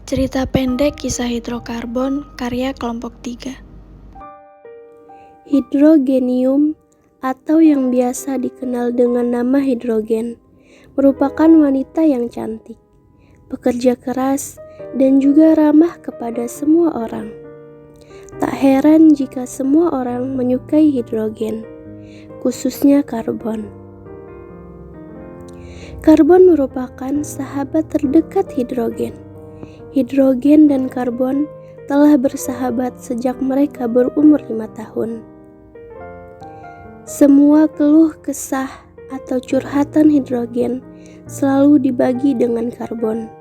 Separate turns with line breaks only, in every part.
Cerita pendek kisah hidrokarbon karya kelompok 3.
Hidrogenium atau yang biasa dikenal dengan nama hidrogen merupakan wanita yang cantik, pekerja keras, dan juga ramah kepada semua orang. Tak heran jika semua orang menyukai hidrogen, khususnya karbon. Karbon merupakan sahabat terdekat hidrogen. Hidrogen dan karbon telah bersahabat sejak mereka berumur 5 tahun. Semua keluh kesah atau curhatan hidrogen selalu dibagi dengan karbon.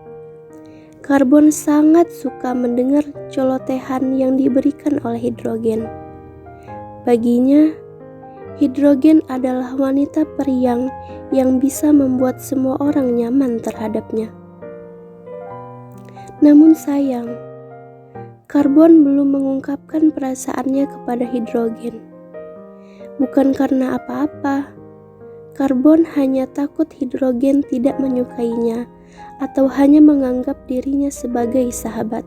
Karbon sangat suka mendengar celotehan yang diberikan oleh hidrogen. Baginya, hidrogen adalah wanita periang yang bisa membuat semua orang nyaman terhadapnya. Namun sayang, karbon belum mengungkapkan perasaannya kepada hidrogen. Bukan karena apa-apa, karbon hanya takut hidrogen tidak menyukainya atau hanya menganggap dirinya sebagai sahabat.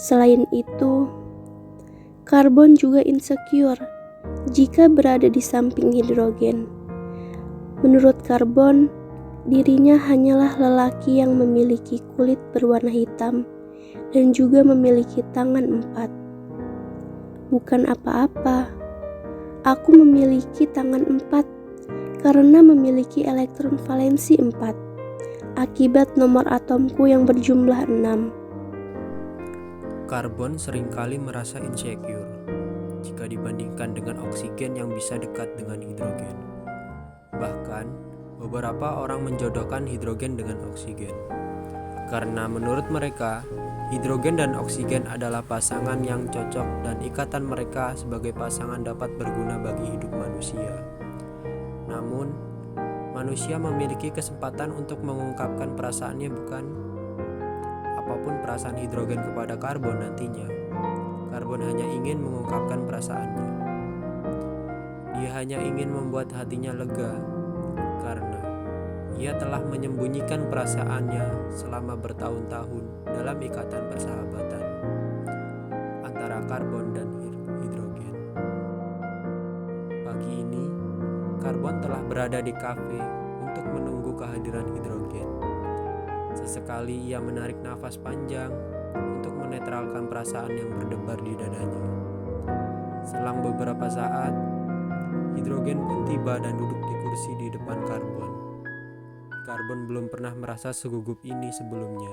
Selain itu, karbon juga insecure jika berada di samping hidrogen. Menurut karbon, dirinya hanyalah lelaki yang memiliki kulit berwarna hitam dan juga memiliki tangan 4. Bukan apa-apa, aku memiliki tangan 4 karena memiliki elektron valensi 4 akibat nomor atomku yang berjumlah 6.
Karbon seringkali merasa insecure jika dibandingkan dengan oksigen yang bisa dekat dengan hidrogen. Bahkan, beberapa orang menjodohkan hidrogen dengan oksigen. Karena menurut mereka, hidrogen dan oksigen adalah pasangan yang cocok dan ikatan mereka sebagai pasangan dapat berguna bagi hidup manusia. Namun, manusia memiliki kesempatan untuk mengungkapkan perasaannya, bukan? Apapun perasaan hidrogen kepada karbon nantinya, karbon hanya ingin mengungkapkan perasaannya. Dia hanya ingin membuat hatinya lega karena ia telah menyembunyikan perasaannya selama bertahun-tahun dalam ikatan persahabatan antara karbon dan hidrogen. Pagi ini, karbon telah berada di kafe untuk menunggu kehadiran hidrogen. Sesekali ia menarik nafas panjang untuk menetralkan perasaan yang berdebar di dadanya. Selang beberapa saat, hidrogen pun tiba dan duduk di kursi di depan karbon. Karbon belum pernah merasa segugup ini sebelumnya.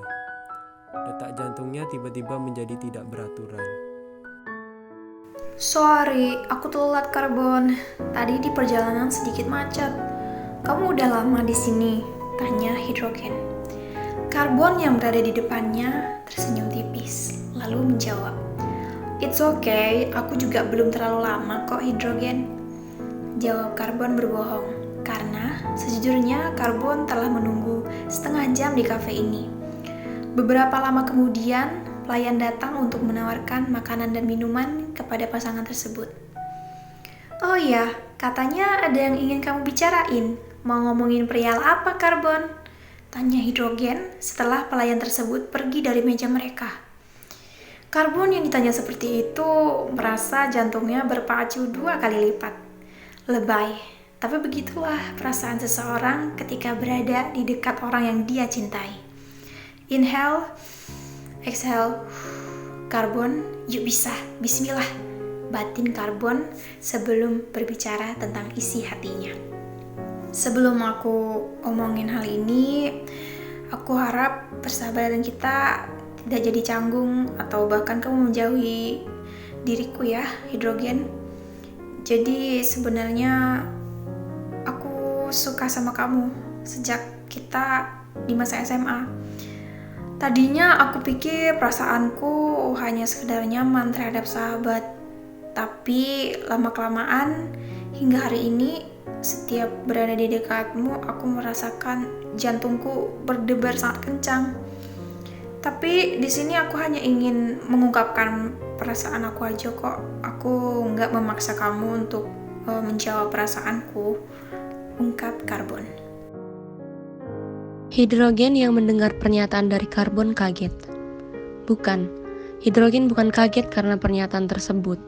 Detak jantungnya tiba-tiba menjadi tidak beraturan.
Sorry, aku telat karbon. Tadi di perjalanan sedikit macet. Kamu udah lama di sini? Tanya hidrogen. Karbon yang berada di depannya tersenyum tipis, lalu menjawab, "It's okay, aku juga belum terlalu lama kok hidrogen." Jawab karbon berbohong, karena sejujurnya karbon telah menunggu setengah jam di kafe ini. Beberapa lama kemudian, pelayan datang untuk menawarkan makanan dan minuman kepada pasangan tersebut. "Oh ya, katanya ada yang ingin kamu bicarain. Mau ngomongin perihal apa, karbon?" Tanya hidrogen setelah pelayan tersebut pergi dari meja mereka. Karbon yang ditanya seperti itu merasa jantungnya berpacu 2 kali lipat. Lebay, tapi begitulah perasaan seseorang ketika berada di dekat orang yang dia cintai. Inhale, exhale. Karbon, yuk bisa, bismillah. Batin karbon sebelum berbicara tentang isi hatinya. Sebelum aku omongin hal ini, aku harap persahabatan kita tidak jadi canggung atau bahkan kamu menjauhi diriku ya, hidrogen. Jadi sebenarnya aku suka sama kamu sejak kita di masa SMA. Tadinya aku pikir perasaanku hanya sekedar nyaman terhadap sahabat. Tapi lama-kelamaan hingga hari ini setiap berada di dekatmu, aku merasakan jantungku berdebar sangat kencang. Tapi di sini aku hanya ingin mengungkapkan perasaan aku aja kok. Aku nggak memaksa kamu untuk menjawab perasaanku. Ungkap karbon.
Hidrogen yang mendengar pernyataan dari karbon kaget. Bukan, hidrogen bukan kaget karena pernyataan tersebut,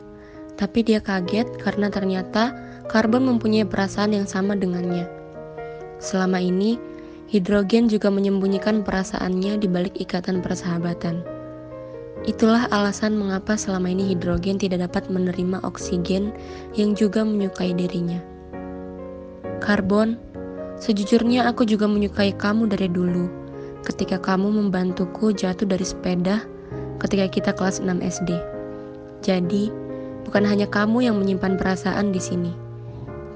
tapi dia kaget karena ternyata karbon mempunyai perasaan yang sama dengannya. Selama ini, hidrogen juga menyembunyikan perasaannya di balik ikatan persahabatan. Itulah alasan mengapa selama ini hidrogen tidak dapat menerima oksigen yang juga menyukai dirinya. Karbon, sejujurnya aku juga menyukai kamu dari dulu, ketika kamu membantuku jatuh dari sepeda ketika kita kelas 6 SD. Jadi, bukan hanya kamu yang menyimpan perasaan di sini,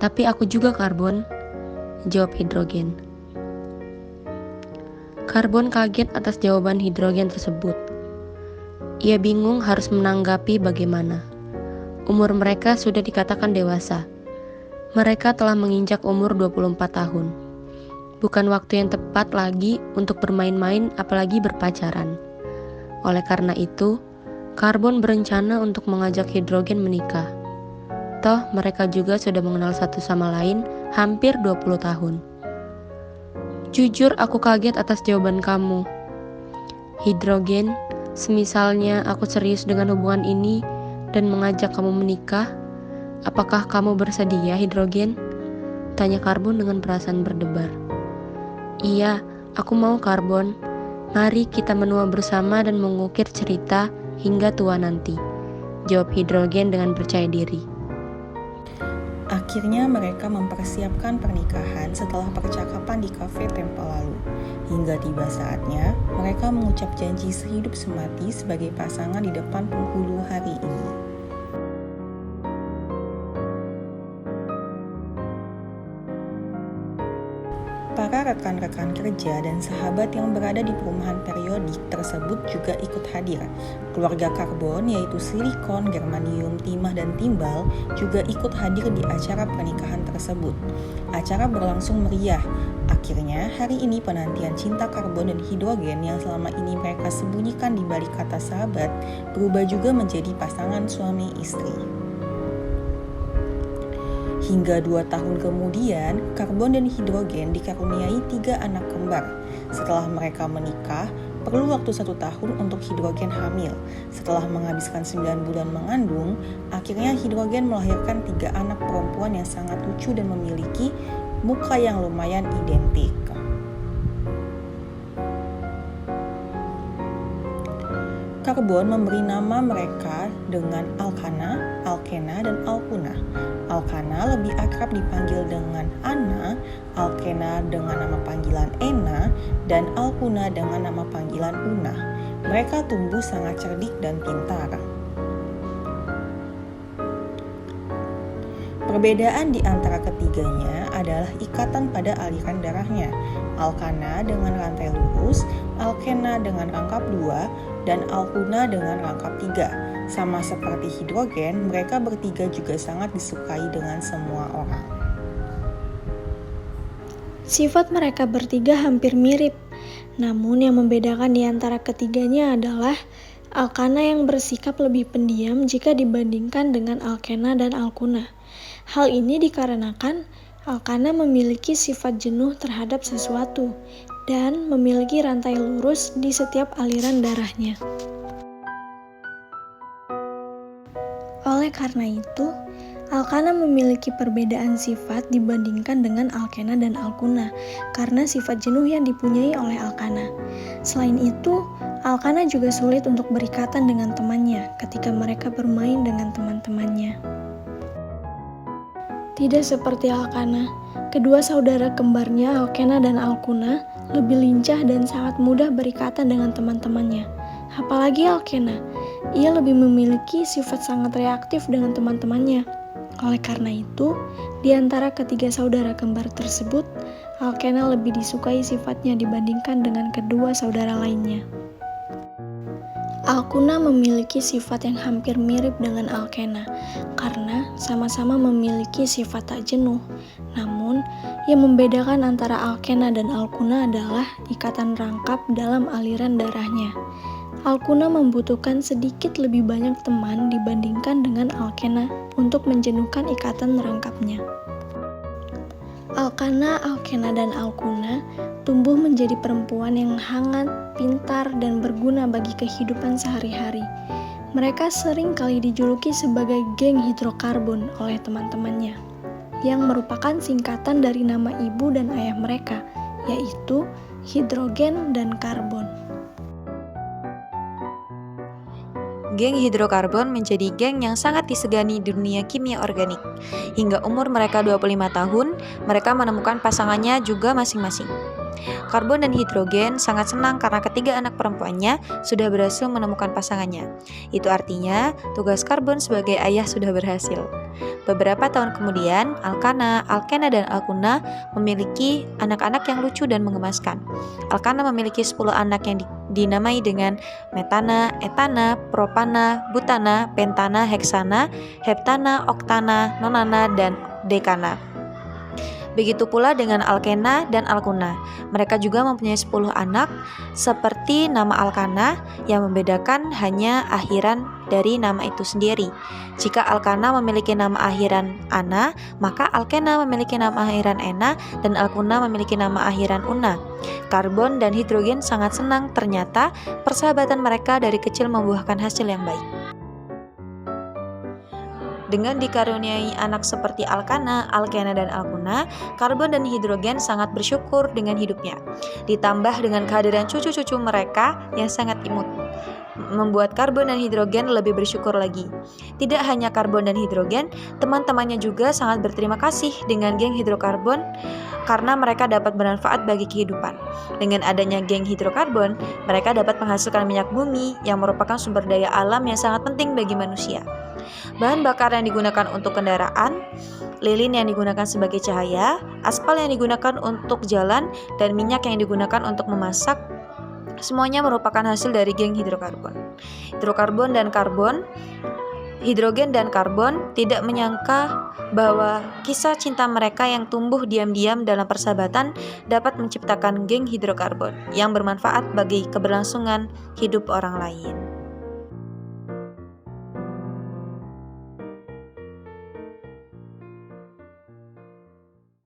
tapi aku juga, Karbon, jawab hidrogen. Karbon kaget atas jawaban hidrogen tersebut. Ia bingung harus menanggapi bagaimana. Umur mereka sudah dikatakan dewasa. Mereka telah menginjak umur 24 tahun. Bukan waktu yang tepat lagi untuk bermain-main apalagi berpacaran. Oleh karena itu, Karbon berencana untuk mengajak hidrogen menikah. Toh mereka juga sudah mengenal satu sama lain hampir 20 tahun. Jujur aku kaget atas jawaban kamu. Hidrogen, semisalnya aku serius dengan hubungan ini dan mengajak kamu menikah, apakah kamu bersedia, hidrogen? Tanya Karbon dengan perasaan berdebar. Iya, aku mau, Karbon. Mari kita menua bersama dan mengukir cerita hingga tua nanti, jawab hidrogen dengan percaya diri.
Akhirnya mereka mempersiapkan pernikahan setelah percakapan di kafe tempo lalu. Hingga tiba saatnya, mereka mengucap janji sehidup semati sebagai pasangan di depan penghulu hari ini. Para rekan-rekan kerja dan sahabat yang berada di perumahan periodik tersebut juga ikut hadir. Keluarga karbon yaitu silikon, germanium, timah, dan timbal juga ikut hadir di acara pernikahan tersebut. Acara berlangsung meriah. Akhirnya hari ini penantian cinta karbon dan hidrogen yang selama ini mereka sembunyikan di balik kata sahabat berubah juga menjadi pasangan suami istri. Hingga 2 tahun kemudian, karbon dan hidrogen dikaruniai 3 anak kembar. Setelah mereka menikah, perlu waktu 1 tahun untuk hidrogen hamil. Setelah menghabiskan 9 bulan mengandung, akhirnya hidrogen melahirkan 3 anak perempuan yang sangat lucu dan memiliki muka yang lumayan identik. Karbon memberi nama mereka dengan Alkana, Alkena, dan Alkuna. Alkana lebih akrab dipanggil dengan Ana, Alkena dengan nama panggilan Ena, dan Alkuna dengan nama panggilan Una. Mereka tumbuh sangat cerdik dan pintar. Perbedaan di antara ketiganya adalah ikatan pada aliran darahnya. Alkana dengan rantai lurus, Alkena dengan rangkap 2, dan Alkuna dengan rangkap 3. Sama seperti hidrogen, mereka bertiga juga sangat disukai dengan semua orang.
Sifat mereka bertiga hampir mirip, namun yang membedakan di antara ketiganya adalah Alkana yang bersikap lebih pendiam jika dibandingkan dengan Alkena dan Alkuna. Hal ini dikarenakan Alkana memiliki sifat jenuh terhadap sesuatu dan memiliki rantai lurus di setiap aliran darahnya. Oleh karena itu, Alkana memiliki perbedaan sifat dibandingkan dengan Alkena dan Alkuna karena sifat jenuh yang dipunyai oleh Alkana. Selain itu, Alkana juga sulit untuk berikatan dengan temannya ketika mereka bermain dengan teman-temannya. Tidak seperti Alkana, kedua saudara kembarnya Alkena dan Alkuna lebih lincah dan sangat mudah berikatan dengan teman-temannya. Apalagi Alkena, ia lebih memiliki sifat sangat reaktif dengan teman-temannya. Oleh karena itu, di antara ketiga saudara kembar tersebut, Alkena lebih disukai sifatnya dibandingkan dengan kedua saudara lainnya. Alkuna memiliki sifat yang hampir mirip dengan Alkena karena sama-sama memiliki sifat tak jenuh. Namun, yang membedakan antara Alkena dan Alkuna adalah ikatan rangkap dalam aliran darahnya. Alkuna membutuhkan sedikit lebih banyak teman dibandingkan dengan Alkena untuk menjenuhkan ikatan rangkapnya. Alkana, Alkena, dan Alkuna tumbuh menjadi perempuan yang hangat, pintar, dan berguna bagi kehidupan sehari-hari. Mereka sering kali dijuluki sebagai geng hidrokarbon oleh teman-temannya, yang merupakan singkatan dari nama ibu dan ayah mereka, yaitu hidrogen dan karbon.
Geng hidrokarbon menjadi geng yang sangat disegani di dunia kimia organik. Hingga umur mereka 25 tahun, mereka menemukan pasangannya juga masing-masing. Karbon dan hidrogen sangat senang karena ketiga anak perempuannya sudah berhasil menemukan pasangannya. Itu artinya tugas karbon sebagai ayah sudah berhasil. Beberapa tahun kemudian, Alkana, Alkena, dan Alkuna memiliki anak-anak yang lucu dan mengemaskan. Alkana memiliki 10 anak yang dinamai dengan metana, etana, propana, butana, pentana, heksana, heptana, oktana, nonana, dan dekana. Begitu pula dengan Alkena dan Alkuna. Mereka juga mempunyai 10 anak, seperti nama Alkana yang membedakan hanya akhiran dari nama itu sendiri. Jika Alkana memiliki nama akhiran Ana, maka Alkena memiliki nama akhiran Ena, dan Alkuna memiliki nama akhiran Una. Karbon dan hidrogen sangat senang, ternyata persahabatan mereka dari kecil membuahkan hasil yang baik. Dengan dikaruniai anak seperti Alkana, Alkena, dan Alkuna, karbon dan hidrogen sangat bersyukur dengan hidupnya. Ditambah dengan kehadiran cucu-cucu mereka yang sangat imut, membuat karbon dan hidrogen lebih bersyukur lagi. Tidak hanya karbon dan hidrogen, teman-temannya juga sangat berterima kasih dengan geng hidrokarbon karena mereka dapat bermanfaat bagi kehidupan. Dengan adanya geng hidrokarbon, mereka dapat menghasilkan minyak bumi yang merupakan sumber daya alam yang sangat penting bagi manusia. Bahan bakar yang digunakan untuk kendaraan, lilin yang digunakan sebagai cahaya, aspal yang digunakan untuk jalan, dan minyak yang digunakan untuk memasak, semuanya merupakan hasil dari geng hidrokarbon. Hidrogen dan karbon tidak menyangka bahwa kisah cinta mereka yang tumbuh diam-diam dalam persahabatan dapat menciptakan geng hidrokarbon yang bermanfaat bagi keberlangsungan hidup orang lain.